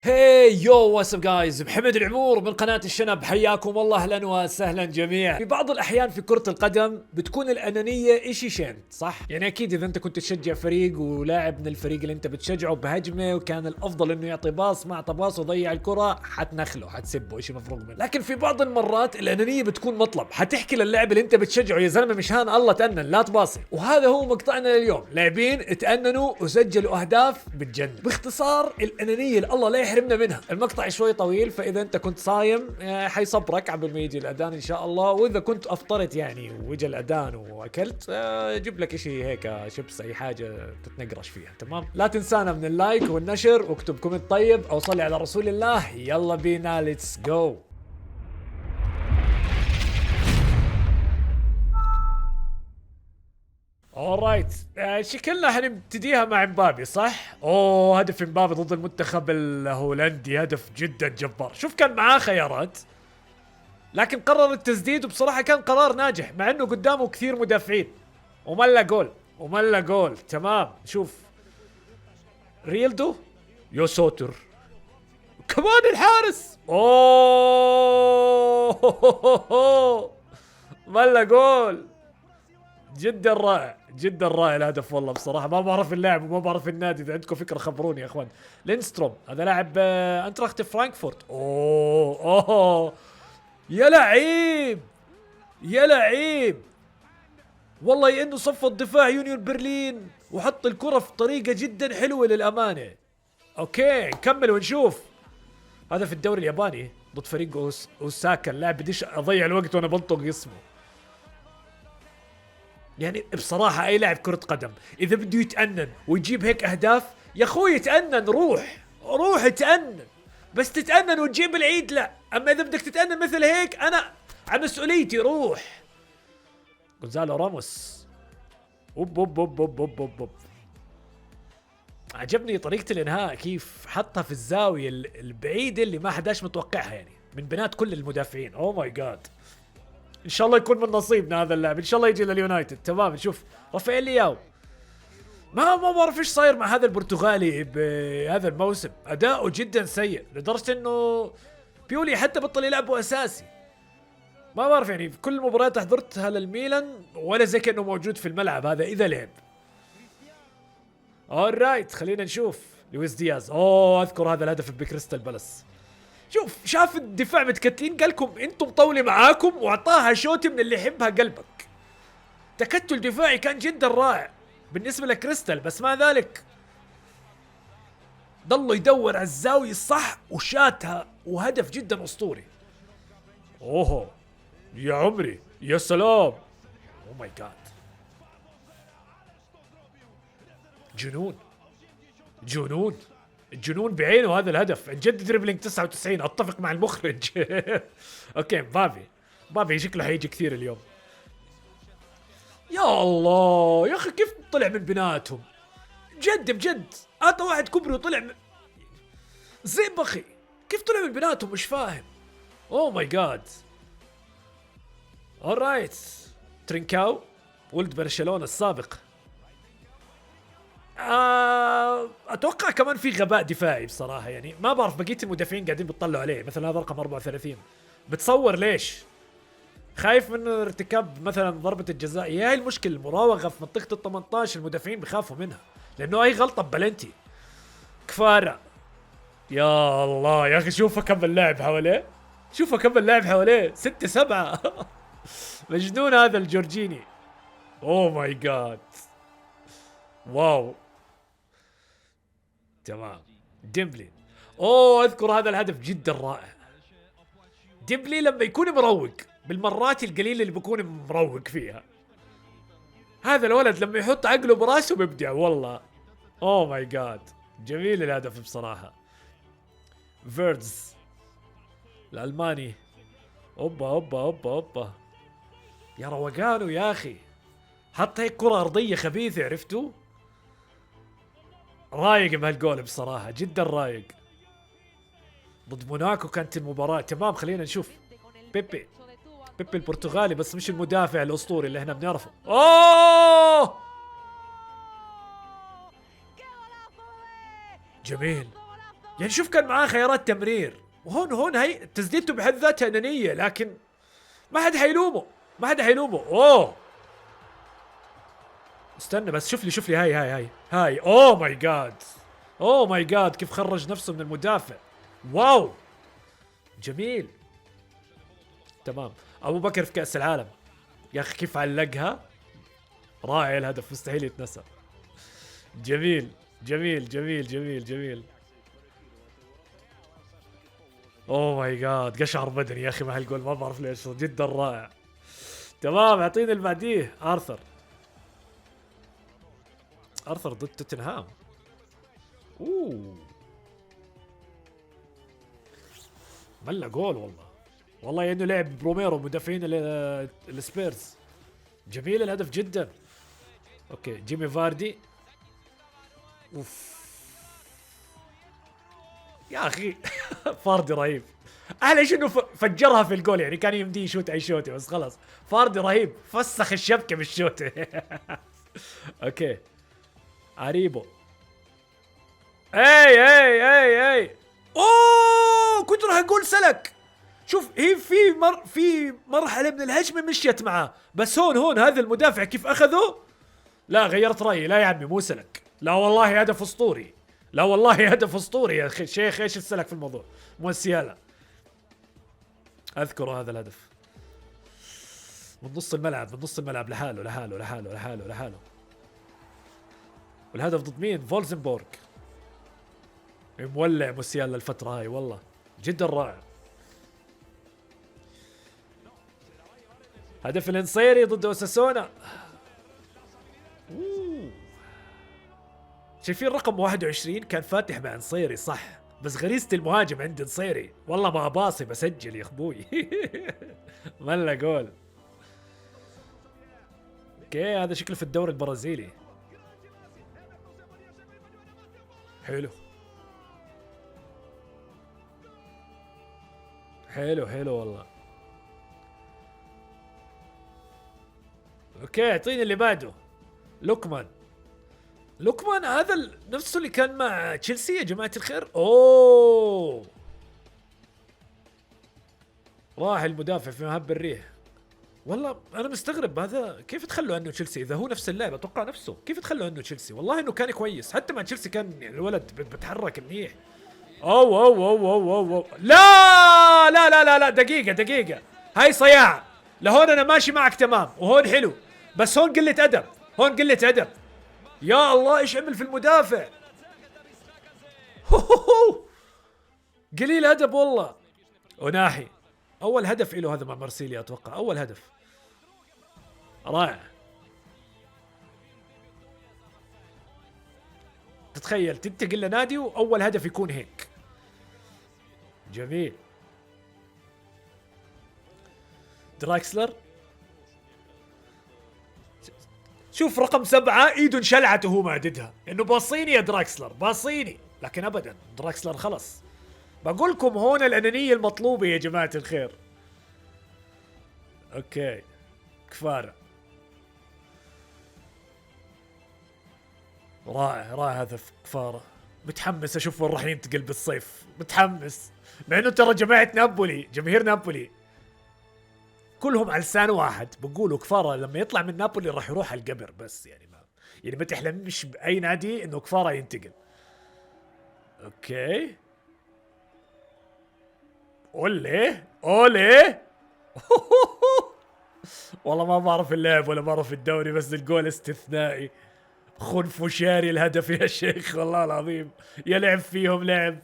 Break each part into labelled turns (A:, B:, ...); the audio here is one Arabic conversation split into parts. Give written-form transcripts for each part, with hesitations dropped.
A: هاي يو واتساب جايز، محمد العمور من قناة الشنب، حياكم الله اهلا وسهلا جميعا. في بعض الاحيان في كرة القدم بتكون الانانية اشي شين، صح؟ يعني اكيد اذا انت كنت تشجع فريق ولاعب من الفريق اللي انت بتشجعه بهجمة وكان الافضل انه يعطي باص، ما اعطى باص وضيع الكرة، حتنخله حتسبه، اشي مفروغ منه. لكن في بعض المرات الانانية بتكون مطلب، حتحكي للاعب اللي انت بتشجعه يا زلمة مشان الله تأنن لا تباصي. وهذا هو مقطعنا لليوم، لاعبين تأننوا وسجلوا اهداف بتجنن. باختصار الانانية اللي الله لا يحرمنا منها. المقطع شوي طويل، فاذا انت كنت صايم حيصبرك عبل ما يجي الاذان ان شاء الله، واذا كنت افطرت يعني واجا الاذان واكلت جيب لك اشي هيك شيبس اي حاجه تتنقرش فيها. تمام، لا تنسانا من اللايك والنشر واكتب كومنت طيب او صلي على رسول الله. يلا بينا ليتس جو. اورايت، شكلنا حنبتديها مع مبابي صح؟ اوه، هدف مبابي ضد المنتخب الهولندي، هدف جدا جبار. شوف كان معاه خيارات لكن قرر التسديد، وبصراحة كان قرار ناجح مع انه قدامه كثير مدافعين. وملا جول وملا جول. تمام، شوف ريلدو، يو سوتر، كمان الحارس. اوه ملا جول. جدا رائع جدا رائع الهدف والله. بصراحة ما بعرف اللاعب وما بعرف النادي، إذا عندكم فكرة خبروني يا إخوان. لينستروم هذا لاعب أنتراخت فرانكفورت. أوه يا لعيب يا لعيب، والله إنه صف الدفاع يونيون برلين وحط الكرة في طريقة جدا حلوة للأمانة. أوكي نكمل ونشوف. هذا في الدوري الياباني ضد فريق أوساكا. اللاعب بديش أضيع الوقت وأنا بنطق اسمه. يعني بصراحة أي لاعب كرة قدم إذا بده يتأنن ويجيب هيك أهداف، يا أخوي يتأنن، روح تأنن، بس تتأنن وتجيب العيد لا. أما إذا بدك تتأنن مثل هيك أنا على مسؤوليتي. روح. غونزالو راموس. أوب أوب أوب أوب أوب أوب أوب. عجبني طريقة الإنهاء، كيف حطها في الزاوية البعيدة اللي ما حداش متوقعها، يعني من بينات كل المدافعين. أوه ماي جاد، ان شاء الله يكون من نصيبنا هذا اللاعب، ان شاء الله يجي لليونايتد. تمام، نشوف رافائيل لياو. ما بعرف ايش صاير مع هذا البرتغالي بهذا الموسم، اداؤه جدا سيء لدرجه انه بيولي حتى بطل يلعبه اساسي. ما بعرف، يعني في كل المباريات حضرتها للميلان ولا زي كانه موجود في الملعب هذا اذا لعب. رايت، خلينا نشوف لويس دياز. اذكر هذا الهدف بكريستال بالاس. شوف، شاف الدفاع متكتلين قال لكم انتم طولي معاكم واعطاها شوتي من اللي يحبها قلبك. تكتل دفاعي كان جدا رائع بالنسبة لكريستال، بس مع ذلك ضلوا يدور على الزاوية الصح وشاتها، وهدف جدا اسطوري. اوه يا عمري يا سلام. اوه ماي جاد، جنون جنون الجنون بعينه هذا الهدف. عن جد دربلينج 99، اتفق مع المخرج. اوكي مبابي شكله حيجي كثير اليوم. يا الله يا اخي، كيف طلع من بيناتهم؟ جد بجد اعطى واحد كبري وطلع زئب اخي. كيف طلع من بيناتهم مش فاهم. اوه ماي جاد. اورايت، ترينكاو ولد برشلونة السابق. اتوقع كمان في غباء دفاعي بصراحة، يعني ما بعرف بقية المدافعين قاعدين بيطلعوا عليه. مثلا هذا رقم 34 بتصور ليش؟ خايف منه ارتكاب مثلا ضربة الجزاء. هي المشكلة، المراوغة في منطقة ال 18 المدافعين بخافوا منها لانه اي غلطة ببلنتي كفارة. يا الله يا اخي، شوفوا كم اللاعب حواليه، شوفوا كم اللاعب حواليه، 6 7. مجنون هذا الجورجيني. اوه ماي جاد، واو. تمام، ديمبلي. اذكر هذا الهدف جدا رائع. ديمبلي لما يكون مروق بالمرات القليلة اللي بيكون مروق فيها، هذا الولد لما يحط عقله براسه بيبدع والله. اوه ماي جاد، جميل الهدف بصراحة. فيردز الألماني. اوبا اوبا اوبا اوبا، يا روقانه يا اخي. حط هيك كرة أرضية خبيثة، عرفتوا؟ رايق بهالجول بصراحة، جدا رايق. ضد موناكو كانت المباراة. تمام، خلينا نشوف بيبي البرتغالي، بس مش المدافع الأسطوري اللي احنا بنعرفه. جميل يعني شوف كان معاه خيارات تمرير، وهون هي تسديدته بحد ذاتها انانيه، لكن ما حد حيلومه، ما حد حيلومه. اوه استنى بس، شوف لي هاي اوه ماي جاد، اوه ماي جاد كيف خرج نفسه من المدافع. واو جميل. تمام. ابو بكر في كأس العالم يا اخي كيف علقها، رائع الهدف مستحيل يتنسى. جميل جميل جميل جميل جميل. اوه ماي جاد قشعر بدني يا اخي مع هالجول، ما بعرف ليش جدا رائع. تمام اعطيني اللي بعديه. ارثر ضد توتنهام. اوه ملا جول والله، والله انه لعب روميرو مدافعين السبيرز. جميل الهدف جدا. اوكي جيمي فاردي. اوف يا اخي فاردي رهيب. احلى شيء انه فجرها في الجول، يعني كان يمديه يشوت اي شوتي بس خلاص. فاردي رهيب، فسخ الشبكه بالشوتي. اوكي عريبو. اي اوه كنت راح اقول سلك. شوف هي في مرحله من الهجمه مشيت معاه، بس هون هذا المدافع كيف اخذه. لا غيرت رايي، لا يا عمي مو سلك، لا والله هدف اسطوري، لا والله هدف اسطوري يا اخي شيخ. ايش السلك في الموضوع؟ مو السياله. اذكر هذا الهدف من نص الملعب لحاله. والهدف ضد مين؟ فولزنبورغ. مولع موسيالا الفتره هاي والله جدا رائع. هدف الانصيري ضد اوساسونا. شايفين رقم 21 كان فاتح مع نصيري صح، بس غريزة المهاجم عند نصيري والله ما باصي بسجل يا اخوي. ملا جول. اوكي هذا شكله في الدوري البرازيلي. حلو والله. اوكي اعطيني اللي بعده. لوكمان هذا نفسه اللي كان مع تشيلسي يا جماعة الخير. اوه راح المدافع في مهب الريح. والله انا مستغرب هذا كيف تخلوا عنه تشيلسي، اذا هو نفس اللاعب اتوقع نفسه، كيف تخلوا عنه تشيلسي؟ والله انه كان كويس حتى مع تشيلسي، كان يعني الولد بتحرك منيح. أو. لا دقيقة هاي صياعة. لهون انا ماشي معك تمام وهون حلو، بس هون قلة أدب. يا الله ايش عمل في المدافع. قليل أدب والله. وناحي اول هدف له هذا مع مارسيليا اتوقع، اول هدف رائع. تتخيل تنتقل لنادي واول هدف يكون هيك. جميل. دراكسلر. شوف رقم 7 ايده انشلعت وهو معددها، انه باصيني يا دراكسلر باصيني، لكن ابدا دراكسلر خلص. بقول لكم هون الانانيه المطلوبه يا جماعه الخير. اوكي كفاره. رائع هدف كفاره. متحمس اشوف وين راح ينتقل بالصيف، متحمس، مع انه ترى جماعه نابولي، جماهير نابولي كلهم على لسان واحد بقولوا كفاره لما يطلع من نابولي راح يروح على القبر، بس يعني ما تحلمش باي نادي انه كفاره ينتقل. اوكي اولي والله ما بعرف اللعب ولا بعرف الدوري، بس الجول استثنائي خنفشاري الهدف يا شيخ والله العظيم، يا لعب فيهم لعب.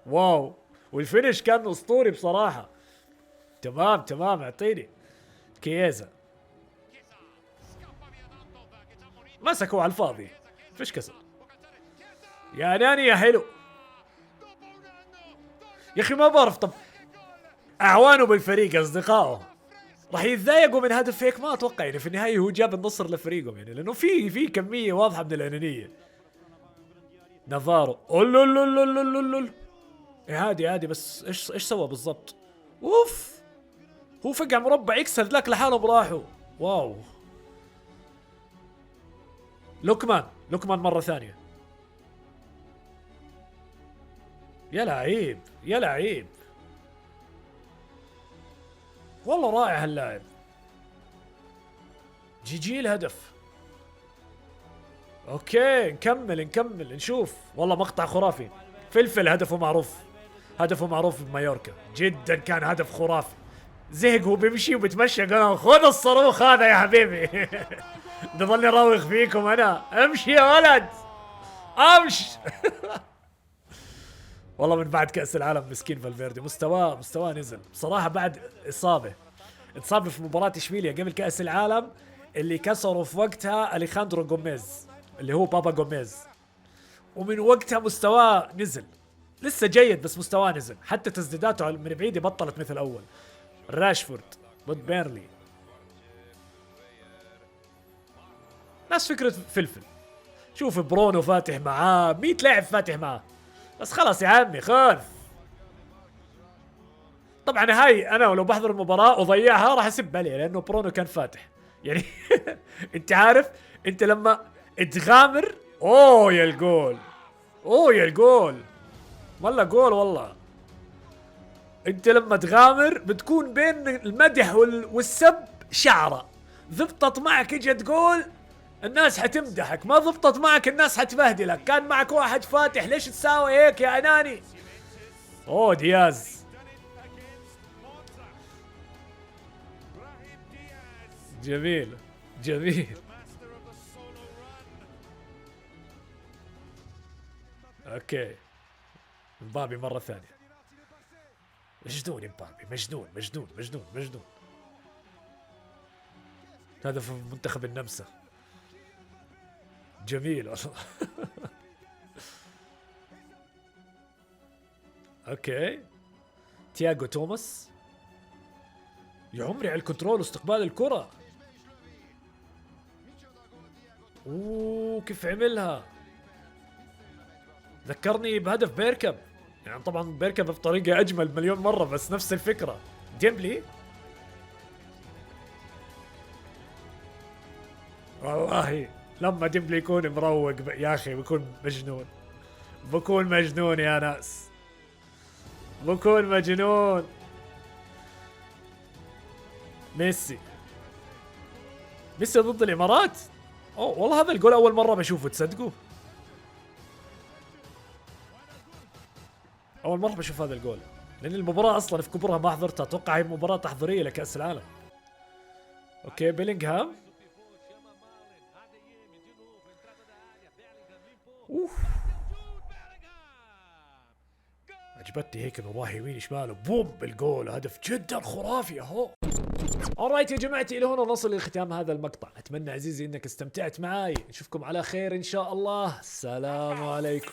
A: واو والفينش كان اسطوري بصراحه. تمام اعطيني. كييزا مسكوا على الفاضي، فيش كسر يا ناني يا حلو. يا اخي ما بعرف، طب اعوانه بالفريق اصدقائه راح يتضايقوا من هدف هيك؟ ما اتوقع، يعني في النهايه هو جاب النصر لفريقهم، يعني لانه في كميه واضحه من الانانيه. نافارو اولولولولولول. عادي بس ايش سوى بالضبط؟ اوف هو فقع مربع يكسر ذاك لحاله براحه. واو. لوكمان مره ثانيه. يا لعيب يا لعيب، والله رائع هاللاعب. جي جي الهدف. اوكي نكمل نشوف. والله مقطع خرافي. فلفل هدفه معروف، هدفه معروف بمايوركا، جدا كان هدف خرافي. زهق وهو بيمشي وبيتمشى قال خذ الصاروخ هذا يا حبيبي. نظل نراوغ فيكم انا، امشي يا ولد امش. والله من بعد كأس العالم مسكين فالفيردي مستواه نزل بصراحة بعد إصابة. اتصاب في مباراة اشبيليا قبل كأس العالم اللي كسروا في وقتها أليخاندرو جوميز اللي هو بابا جوميز، ومن وقتها مستواه نزل. لسه جيد بس مستواه نزل، حتى تسديداته من بعيد بطلت مثل أول. راشفورد ضد بيرلي، ناس فكرة فلفل. شوف برونو فاتح معاه، 100 لاعب فاتح معاه، بس خلاص يا عمي خذ. طبعا هاي انا ولو بحضر المباراة وضيعها راح اسب عليه لانه برونو كان فاتح يعني. انت عارف انت لما تغامر، اوه يا الجول، اوه يا الجول، والله جول والله. انت لما تغامر بتكون بين المدح والسب شعرة. ضبطت معك اجت جول الناس حتمدحك، ما ضبطت معك الناس حتبهدلك. كان معك واحد فاتح ليش تساوي هيك يا اناني؟ اوه دياز، جميل جميل. اوكي مبابي مرة ثانية، مجنون مبابي، مجنون. هذا في منتخب النمسا، جميل والله. اوكي تياغو توماس، يا عمري على الكنترول واستقبال الكرة. اوه كيف عملها، ذكرني بهدف بيركب. يعني طبعا بيركب بطريقة اجمل مليون مرة بس نفس الفكرة. ديمبلي، والله لما ديمبلي يكون مروق يا اخي بكون مجنون يا ناس، بكون مجنون. ميسي ضد الامارات. اوه والله هذا الجول اول مرة بشوفه، تصدقوا؟ اول مرة بشوف هذا الجول، لان المباراة اصلا في كبرها ما حضرتها، اتوقع هي مباراة تحضيرية لكأس العالم. اوكي بيلينغهام، اوف عجبتني هيك انه راح يمين شمال بوم بالجول، هدف جدا خرافي اهو. alright يا جماعتي، الى هنا نصل لختام هذا المقطع. اتمنى عزيزي انك استمتعت معي، نشوفكم على خير ان شاء الله. السلام عليكم.